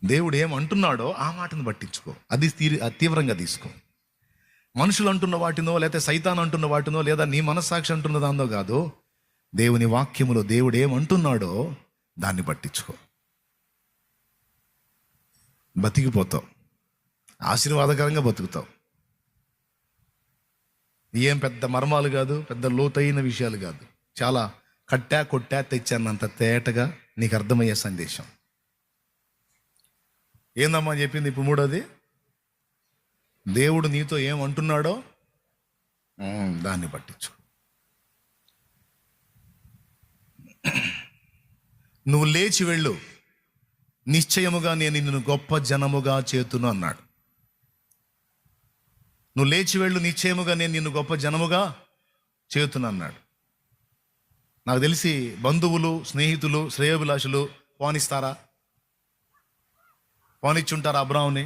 దేవుడు ఏమంటున్నాడో ఆ మాటను పట్టించుకో, అది తీవ్రంగా తీసుకో. మనుషులు అంటున్న వాటినో, లేదా సైతాన్ అంటున్న వాటినో, లేదా నీ మనస్సాక్షి అంటున్న దాంతో కాదు, దేవుని వాక్యములో దేవుడు ఏమంటున్నాడో దాన్ని పట్టించుకో. బతికిపోతావు, ఆశీర్వాదకరంగా బతుకుతావు. ఏం పెద్ద మర్మాలు కాదు, పెద్ద లోతైన విషయాలు కాదు, చాలా కట్టా కొట్టా తెచ్చానంత తేటగా నీకు అర్థమయ్యే సందేశం. ఏందమ్మా చెప్పింది ఇప్పుడు మూడోది? దేవుడు నీతో ఏమంటున్నాడో దాన్ని పట్టించు. నువ్వు లేచి వెళ్ళు, నిశ్చయముగా నేను నిన్ను గొప్ప జనముగా చేతును అన్నాడు. నువ్వు లేచి వెళ్ళు, నిశ్చయముగా నేను నిన్ను గొప్ప జనముగా చేతును అన్నాడు. నాకు తెలిసి బంధువులు, స్నేహితులు, శ్రేయోభిలాషులు పోనిస్తారా? పోనిచ్చుంటారా అబ్రాహాముని?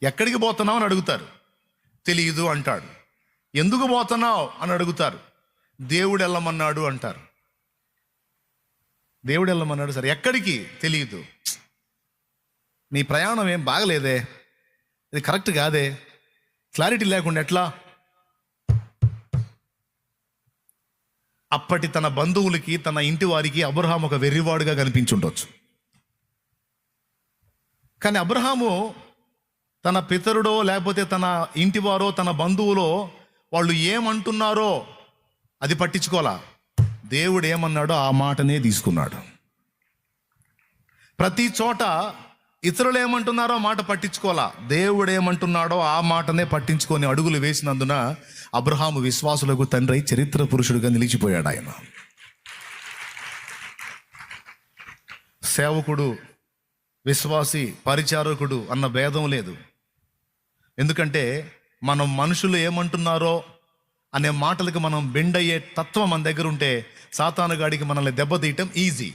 ఎక్కడికి పోతున్నావు అని అడుగుతారు, తెలియదు అంటాడు. ఎందుకు పోతున్నావు అని అడుగుతారు, దేవుడు వెళ్ళమన్నాడు అంటారు. దేవుడు వెళ్ళమన్నాడు, సరే ఎక్కడికి? తెలియదు. నీ ప్రయాణం ఏం బాగలేదే, ఇది కరెక్ట్ కాదే, క్లారిటీ లేకుండా ఎట్లా? అప్పటి తన బంధువులకి, తన ఇంటి వారికి అబ్రహాము ఒక వెర్రివాడుగా కనిపించుండొచ్చు. కానీ అబ్రహాము తన పితరుడో, లేకపోతే తన ఇంటివారో, తన బంధువులో వాళ్ళు ఏమంటున్నారో అది పట్టించుకోవాలా. దేవుడు ఏమన్నాడో ఆ మాటనే తీసుకున్నాడు. ప్రతి చోట ఇతరులు ఏమంటున్నారో మాట పట్టించుకోవాలా, దేవుడు ఏమంటున్నాడో ఆ మాటనే పట్టించుకొని అడుగులు వేసినందున అబ్రహాము విశ్వాసులకు తండ్రి, చరిత్ర పురుషుడిగా నిలిచిపోయాడు. ఆయన సేవకుడు, విశ్వాసి, పరిచారకుడు అన్న భేదం లేదు. ఎందుకంటే మనం మనుషులు ఏమంటున్నారో అనే మాటలకు మనం బెండ్ అయ్యే తత్వం మన దగ్గర ఉంటే సాతానుగాడికి మనల్ని దెబ్బతీయటం ఈజీ.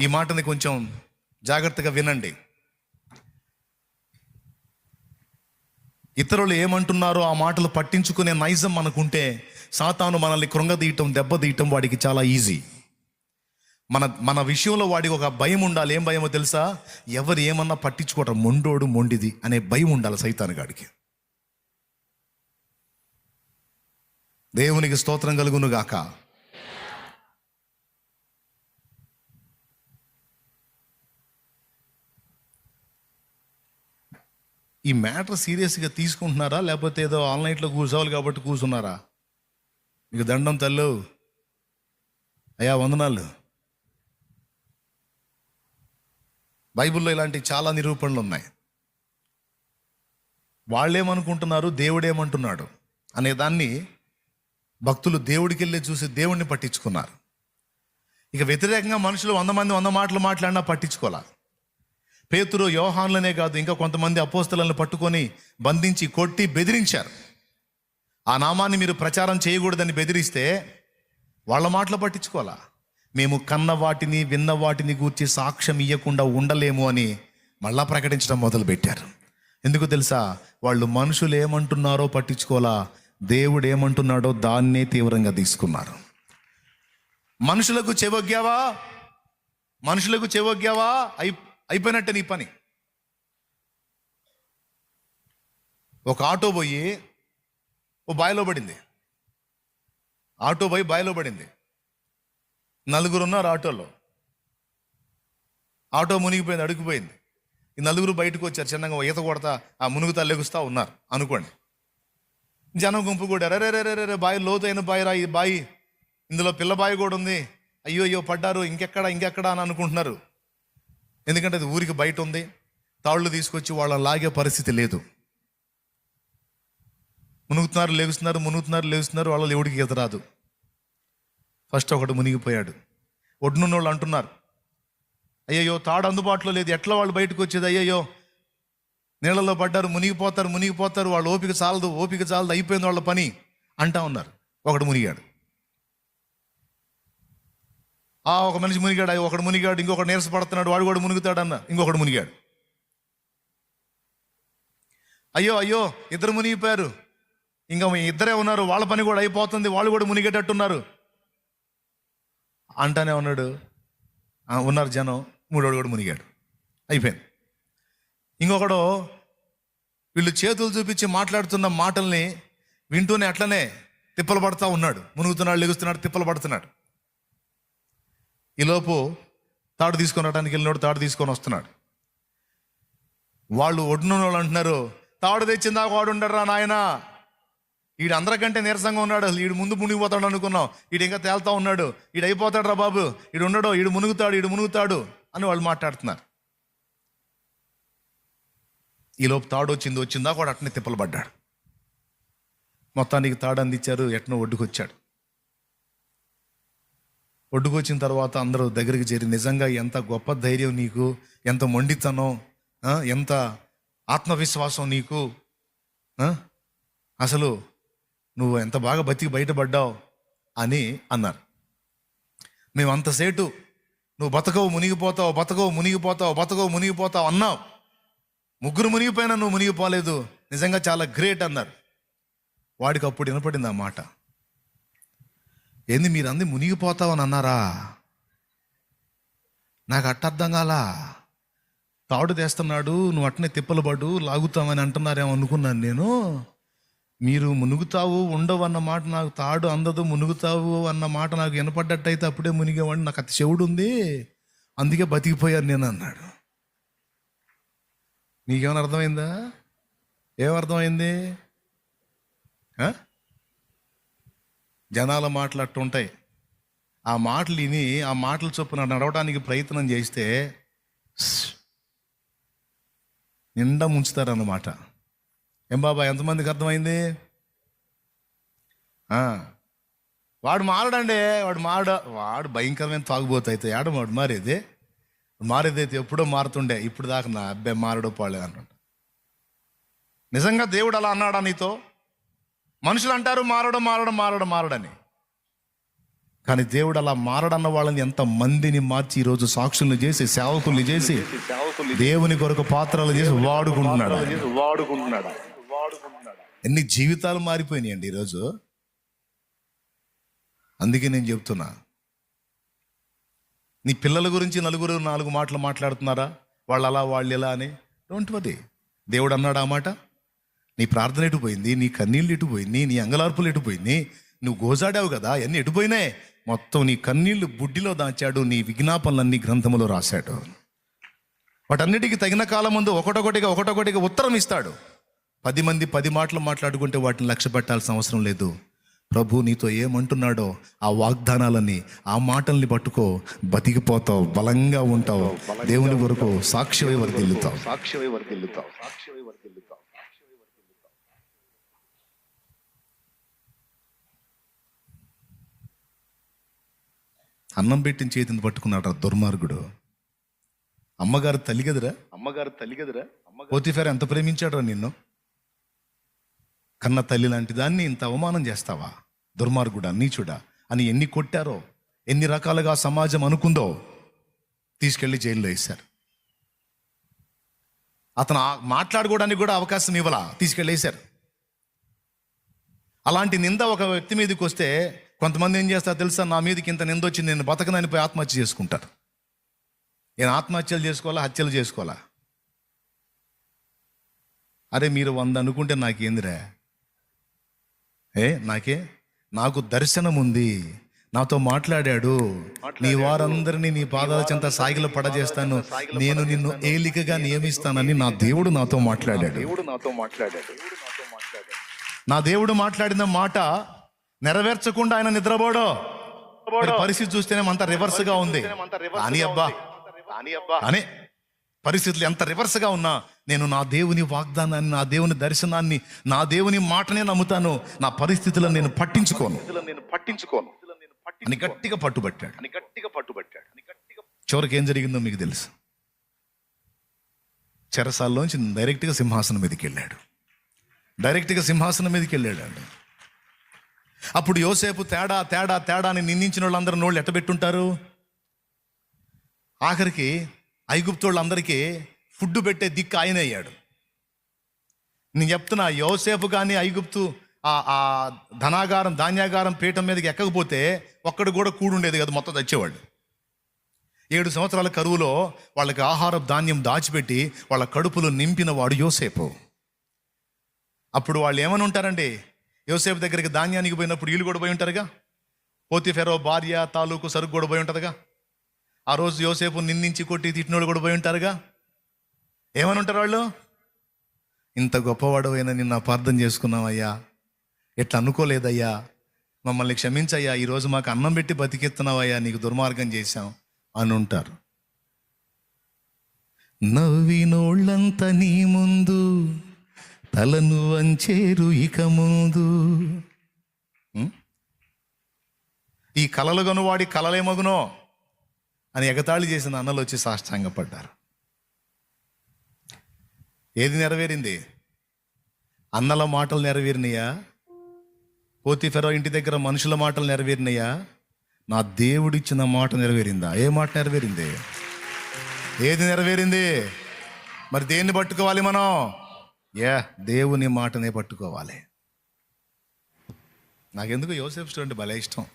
ఈ మాటని కొంచెం జాగ్రత్తగా వినండి. ఇతరులు ఏమంటున్నారో ఆ మాటలు పట్టించుకునే నైజం మనకుంటే సాతాను మనల్ని కృంగదీయటం, దెబ్బతీయటం వాడికి చాలా ఈజీ. మన విషయంలో వాడికి ఒక భయం ఉండాలి. ఏం భయమో తెలుసా? ఎవరు ఏమన్నా పట్టించుకోవటం, మొండోడు మొండిది అనే భయం ఉండాలి సైతానుగాడికి. దేవునికి స్తోత్రం కలుగును గాక. ఈ మ్యాటర్ సీరియస్గా తీసుకుంటున్నారా, లేకపోతే ఏదో ఆన్లైన్లో కూర్చోవాలి కాబట్టి కూర్చున్నారా? మీకు దండం తల్లు, అయ్యా వందనాలు. బైబిల్లో ఇలాంటి చాలా నిరూపణలు ఉన్నాయి. వాళ్ళేమనుకుంటున్నారు, దేవుడేమంటున్నాడు అనే దాన్ని భక్తులు దేవుడికి వెళ్ళి చూసి దేవుడిని పట్టించుకున్నారు. ఇక వ్యతిరేకంగా మనుషులు 100 మంది 100 మాటలు మాట్లాడినా పట్టించుకోవాలి. పేతురు, యోహానులనే కాదు, ఇంకా కొంతమంది అపోస్తలులను పట్టుకొని బంధించి కొట్టి బెదిరించారు. ఆ నామాన్ని మీరు ప్రచారం చేయకూడదని బెదిరిస్తే వాళ్ళ మాటలు పట్టించుకోవాలా. మేము కన్న వాటిని, విన్న వాటిని గూర్చి సాక్ష్యం ఇవ్వకుండా ఉండలేము అని మళ్ళా ప్రకటించడం మొదలుపెట్టారు. ఎందుకు తెలుసా? వాళ్ళు మనుషులు ఏమంటున్నారో పట్టించుకోవాలా, దేవుడు ఏమంటున్నాడో దాన్నే తీవ్రంగా తీసుకున్నారు. మనుషులకు చెవొగ్గావా అయిపోయినట్టే నీ పని. ఒక ఆటో పోయి బావిలో పడింది. నలుగురు ఉన్నారు ఆటోలో. ఆటో మునిగిపోయింది, అడుగుపోయింది. ఈ నలుగురు బయటకు వచ్చారు, చిన్నగా ఈత కొడతా ఆ మునుగుతా లెగుస్తా ఉన్నారు అనుకోండి. జనం గుంపు కూడా రే బావి లోతైన బావిరా ఈ బావి, ఇందులో పిల్ల బావి కూడా ఉంది, అయ్యో పడ్డారు, ఇంకెక్కడ అని అనుకుంటున్నారు. ఎందుకంటే అది ఊరికి బయట ఉంది. తాళ్ళు తీసుకొచ్చి వాళ్ళని లాగే పరిస్థితి లేదు. మునుగుతున్నారు లేగుస్తున్నారు, వాళ్ళ ఎవడికి ఈత రాదు. ఫస్ట్ ఒకడు మునిగిపోయాడు. ఒడ్డునున్న వాళ్ళు అంటున్నారు, అయ్యయ్యో తాడు అందుబాటులో లేదు, ఎట్లా వాళ్ళు బయటకు వచ్చేది, అయ్యయ్యో నీళ్ళలో పడ్డారు, మునిగిపోతారు, వాళ్ళు ఓపిక చాలదు, అయిపోయింది వాళ్ళ పని అంటా ఉన్నారు. ఒకడు మునిగాడు. ఒక మనిషి మునిగాడు, ఒకడు మునిగాడు, ఇంకొకడు నీరసపడుతున్నాడు, వాడు కూడా మునుగుతాడన్న ఇంకొకడు మునిగాడు. అయ్యో ఇద్దరు మునిగిపోయారు, ఇంకా ఇద్దరే ఉన్నారు, వాళ్ళ పని కూడా అయిపోతుంది, వాళ్ళు కూడా మునిగేటట్టున్నారు అంటానే ఉన్నాడు. ఉన్నారు జనం. మూడోడు కూడా మునిగాడు. అయిపోయింది. ఇంకొకడు వీళ్ళు చేతులు చూపించి మాట్లాడుతున్న మాటల్ని వింటూనే అట్లనే తిప్పలు పడుతూ ఉన్నాడు. మునుగుతున్నాడు, లెగుస్తున్నాడు, తిప్పలు పడుతున్నాడు. ఈలోపు తాడు తీసుకొని రావడానికి వెళ్ళినోడు తాడు తీసుకొని వస్తున్నాడు. వాళ్ళు ఒడ్డున వాళ్ళు అంటున్నారు, తాడు తెచ్చిందా వాడు ఉండరా నాయన, వీడు అందరికంటే నీరసంగా ఉన్నాడు, అసలు వీడు ముందు మునిగిపోతాడు అనుకున్నాం, వీడు ఇంకా తేలుతా ఉన్నాడు, వీడు అయిపోతాడు రా బాబు, వీడు ఉండడు, వీడు మునుగుతాడు అని వాళ్ళు మాట్లాడుతున్నారు. ఈలోపు తాడు వచ్చిందా వాడు అట్నే తిప్పలు పడ్డాడు. మొత్తానికి తాడు అందించారు. ఎట్నో ఒడ్డుకొచ్చాడు. ఒడ్డుకొచ్చిన తర్వాత అందరూ దగ్గరికి చేరి, నిజంగా ఎంత గొప్ప ధైర్యం నీకు, ఎంత మొండితనం, ఎంత ఆత్మవిశ్వాసం నీకు, అసలు నువ్వు ఎంత బాగా బతికి బయటపడ్డావు అని అన్నారు. మేము అంతసేటు నువ్వు బతకవు మునిగిపోతావు అన్నావు. ముగ్గురు మునిగిపోయినా నువ్వు మునిగిపోలేదు, నిజంగా చాలా గ్రేట్ అన్నారు. వాడికి అప్పుడు వినపడింది ఆ మాట. ఏంది మీరు అంది మునిగిపోతావు అని అన్నారా? నాకు అర్థం కాలా. తాడు తెస్తున్నాడు, నువ్వు అట్నే తిప్పలు పడు లాగుతామని అంటున్నారేమో అనుకున్నాను నేను. మీరు మునుగుతావు ఉండవు అన్న మాట నాకు, తాడు అందదు మునుగుతావు అన్న మాట నాకు వినపడ్డట్టయితే అప్పుడే మునిగేవాడిని, నాకు అతి చెవుడు ఉంది, అందుకే బతికిపోయాను నేను అన్నాడు. నీకేమైనా అర్థమైందా? ఏమర్థమైంది? జనాల మాటలు అట్టుంటాయి. ఆ మాటలు విని ఆ మాటల చొప్పున నడవడానికి ప్రయత్నం చేస్తే నిండా ముంచుతారన్నమాట. ఏం బాబా, ఎంతమందికి అర్థమైంది? వాడు మారడండి, వాడు భయంకరమైన తాగుబోతు. వాడు మారేదైతే ఎప్పుడో మారుతుండే, ఇప్పుడు దాకా నా అబ్బాయి మారడో పాడలేదు అంటుంట. నిజంగా దేవుడు అలా అన్నాడా నీతో? మనుషులు అంటారు మారడని, కానీ దేవుడు అలా మారడన్న వాళ్ళని ఎంత మందిని మార్చి ఈరోజు సాక్షుల్ని చేసి, సేవకుల్ని చేసి, దేవుని కొరకు పాత్రలు చేసి వాడుకుంటున్నాడు. ఎన్ని జీవితాలు మారిపోయినాయండి ఈరోజు. అందుకే నేను చెప్తున్నా, నీ పిల్లల గురించి నలుగురు 4 మాటలు మాట్లాడుతున్నారా, వాళ్ళు అలా వాళ్ళు ఇలా అని, డోంట్ వరీ. దేవుడు అన్నాడు ఆ మాట. నీ ప్రార్థన ఎటుపోయింది, నీ కన్నీళ్ళు ఎటుపోయింది, నీ అంగలార్పులు ఎటుపోయింది, నువ్వు గోజాడావు కదా, అన్నీ ఎటుపోయినాయి. మొత్తం నీ కన్నీళ్లు బుడ్డిలో దాచాడు, నీ విజ్ఞాపనలన్నీ గ్రంథములో రాశాడు. వాటన్నిటికీ తగిన కాలం ముందు ఒకటొకటిగా ఉత్తరం ఇస్తాడు. 10 మంది 10 మాటలు మాట్లాడుకుంటే వాటిని లక్ష్య పెట్టాల్సిన అవసరం లేదు. ప్రభు నీతో ఏమంటున్నాడో ఆ వాగ్దానాలని, ఆ మాటల్ని పట్టుకో, బతికిపోతావు, బలంగా ఉంటావు, దేవుని కొరకు సాక్షివై వర్ధిల్లుతావు. అన్నం పెట్టిన చేతిని పట్టుకున్నాడు దుర్మార్గుడు. అమ్మగారు తల్లి కదరా. పోతీఫెర ఎంత ప్రేమించాడో నిన్ను, కన్న తల్లి లాంటి దాన్ని ఇంత అవమానం చేస్తావా దుర్మార్గుడా, నీచుడా అని ఎన్ని కొట్టారో, ఎన్ని రకాలుగా సమాజం అనుకుందో, తీసుకెళ్లి జైల్లో వేశారు. అతను మాట్లాడుకోవడానికి కూడా అవకాశం ఇవ్వాలా, తీసుకెళ్ళి వేశారు. అలాంటి నింద ఒక వ్యక్తి మీదకి వస్తే కొంతమంది ఏం చేస్తారు తెలుసా, నా మీదకి ఇంత నింద వచ్చింది, నేను బతకనని పోయి ఆత్మహత్య చేసుకుంటారు. నేను ఆత్మహత్యలు చేసుకోవాలా, హత్యలు చేసుకోవాలా? అరే మీరు 100 అనుకుంటే నాకేందిరా? నాకు దర్శనం ఉంది, నాతో మాట్లాడాడు, నీ వారందరినీ నీ పాదాల చెంత సాగిల పడజేస్తాను, నేను నిన్ను ఏలికగా నియమిస్తానని నా దేవుడు నాతో మాట్లాడాడు. నా దేవుడు మాట్లాడిన మాట నెరవేర్చకుండా ఆయన నిద్రపోడో. పరిస్థితి చూస్తేనే అంత రివర్స్ గా ఉంది. అని పరిస్థితులు ఎంత రివర్స్ గా ఉన్నా నేను నా దేవుని వాగ్దానాన్ని, నా దేవుని దర్శనాన్ని, నా దేవుని మాటనే నమ్ముతాను. నా పరిస్థితులను నేను పట్టించుకోను అని గట్టిగా పట్టుబట్టాడు. చివరికి ఏం జరిగిందో మీకు తెలుసు. చెరసాల్లోంచి డైరెక్ట్గా సింహాసనం మీదకి వెళ్ళాడు. అండి అప్పుడు యోసేపు తేడా అని నిందించిన వాళ్ళందరూ నోళ్ళు ఎట్టబెట్టుంటారు. ఆఖరికి ఐగుప్తు వాళ్ళందరికీ ఫుడ్ పెట్టే దిక్కు ఆయన అయ్యాడు. నేను చెప్తున్నా, యోసేపు కానీ ఐగుప్తు ఆ ధాన్యాగారం పీఠం మీదకి ఎక్కకపోతే ఒక్కడు కూడా కూడుండేది కదా, మొత్తం తెచ్చేవాళ్ళు. 7 సంవత్సరాల కరువులో వాళ్ళకి ఆహార ధాన్యం దాచిపెట్టి వాళ్ళ కడుపులు నింపిన వాడు యోసేపు. అప్పుడు వాళ్ళు ఏమని ఉంటారండి? యోసేపు దగ్గరికి ధాన్యానికి పోయినప్పుడు వీళ్ళు కూడా పోయి ఉంటారుగా. పోతిఫెరో భార్య తాలూకు సరుకు కూడా పోయి ఉంటుందిగా. ఆ రోజు యోసేపు నిందించి కొట్టి తిట్టినోడు కూడా పోయి ఉంటారుగా. ఏమని ఉంటారు వాళ్ళు? ఇంత గొప్పవాడు అయినా నిన్ను అపార్థం చేసుకున్నావయ్యా, ఎట్లా అనుకోలేదయ్యా, మమ్మల్ని క్షమించయ్యా, ఈరోజు మాకు అన్నం పెట్టి బతికెత్తున్నావయ్యా, నీకు దుర్మార్గం చేశాం అని ఉంటారు. నవ్వినోళ్ళంతా నీ ముందు తలను వంచేరు ఇక ముందు. ఈ కలలు గనువాడి కలలేమగునో అని ఎగతాళి చేసిన అన్నలు వచ్చి సాష్టాంగపడ్డారు. ఏది నెరవేరింది? అన్నల మాటలు నెరవేరినాయా? పోతిఫెరో ఇంటి దగ్గర మనుషుల మాటలు నెరవేరినాయా? నా దేవుడిచ్చిన మాట నెరవేరిందా? ఏ మాట నెరవేరింది? ఏది నెరవేరింది? మరి దేన్ని పట్టుకోవాలి మనం? దేవుని మాటనే పట్టుకోవాలి. నాకెందుకు యోసేపు స్టోరీ భలే ఇష్టం.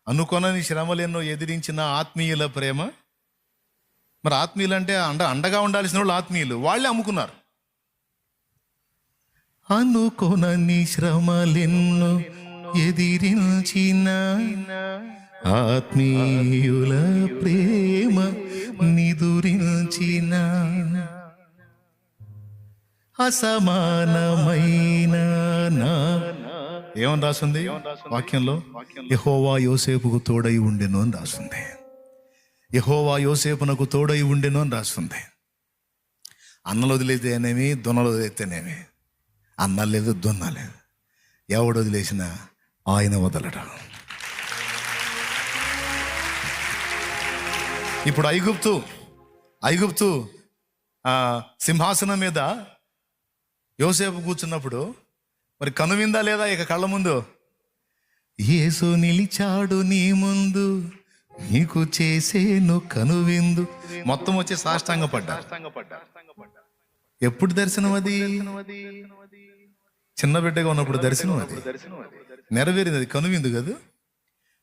అనుకొనని శ్రమలెన్నో ఎదిరించిన ఆత్మీయుల ప్రేమ. మరి ఆత్మీయులు అంటే అండగా ఉండాల్సిన వాళ్ళు ఆత్మీయులు, వాళ్ళే అమ్ముకున్నారు. అనుకొనని శ్రమలెన్నో ఎదిరించిన ఆత్మీయుల ప్రేమ నిదురించిన అసమానమైన ఏమని రాస్తుంది వాక్యంలో? యెహోవా యోసేపుకు తోడై ఉండెను అని రాస్తుంది. యెహోవా యోసేపునకు తోడై ఉండెను అని రాస్తుంది. అన్నలు వదిలేతేనేమి, దొన్నలు వదిలేతేనేమి, అన్న లేదు దొన్న లేదు, ఎవడు వదిలేసినా ఆయన వదలడు. ఇప్పుడు ఐగుప్తు సింహాసనం మీద యోసేపు కూర్చున్నప్పుడు మరి కనువిందా లేదా? ఇక కళ్ళ ముందు యేసు నిలిచాడు నీ ముందు, నీకు చేసేను కనువిందు. మొత్తం వచ్చి సాష్టాంగపడ్డా. ఎప్పుడు దర్శనం అది? చిన్న బిడ్డగా ఉన్నప్పుడు దర్శనం అది. నెరవేరింది అది, కనువిందు కదా.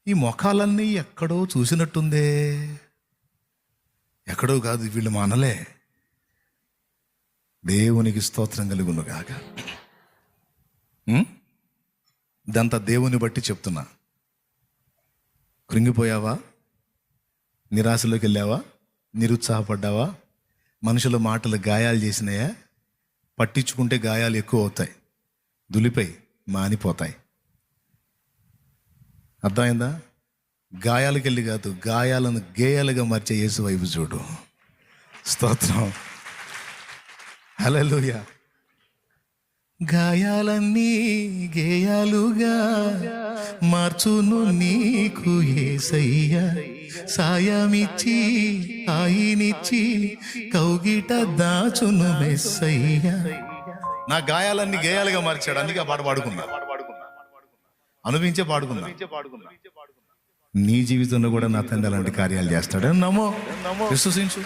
ఈ మొఖాలన్నీ ఎక్కడో చూసినట్టుందే. ఎక్కడో కాదు, వీళ్ళు మానలే. దేవునికి స్తోత్రం కలుగును గాక. ఇదంతా దేవుని బట్టి చెప్తున్నా. కృంగిపోయావా? నిరాశలోకి వెళ్ళావా? నిరుత్సాహపడ్డావా? మనుషుల మాటలు గాయాలు చేసినాయా? పట్టించుకుంటే గాయాలు ఎక్కువ అవుతాయి, దులిపై మానిపోతాయి. అర్థమైందా? గాయాలకు వెళ్ళి కాదు, గాయాలను గేయాలుగా మార్చే యేసు వైపు చూడు. స్తోత్రం, హల్లెలూయా. గాయాలన్నీ గేయాలుగా మార్చును నీకు యేసయ్య, సాయమిచ్చి ఆయినిచ్చి కౌగిట దాచును మెస్సయ్య. నా గాయాలన్నీ గేయాలుగా మార్చాడు, అందుకే ఆ పాట పాడుకున్నా, అనుభవించే పాడుకున్నా. నీ జీవితంలో కూడా నా తండ్రి అలాంటి కార్యాలు చేస్తాడు. నమ్మో, విశ్వసించు.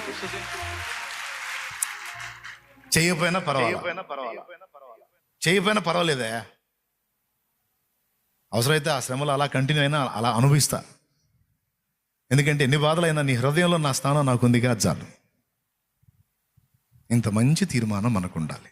చేయకపోయినా పర్వాలేదా? అవసరమైతే ఆ శ్రమలు అలా కంటిన్యూ అయినా అలా అనుభవిస్తా. ఎందుకంటే ఎన్ని బాధలైనా నీ హృదయంలో నా స్థానం నాకు ఉందిగా చాలు. ఇంత మంచి తీర్మానం మనకు ఉండాలి.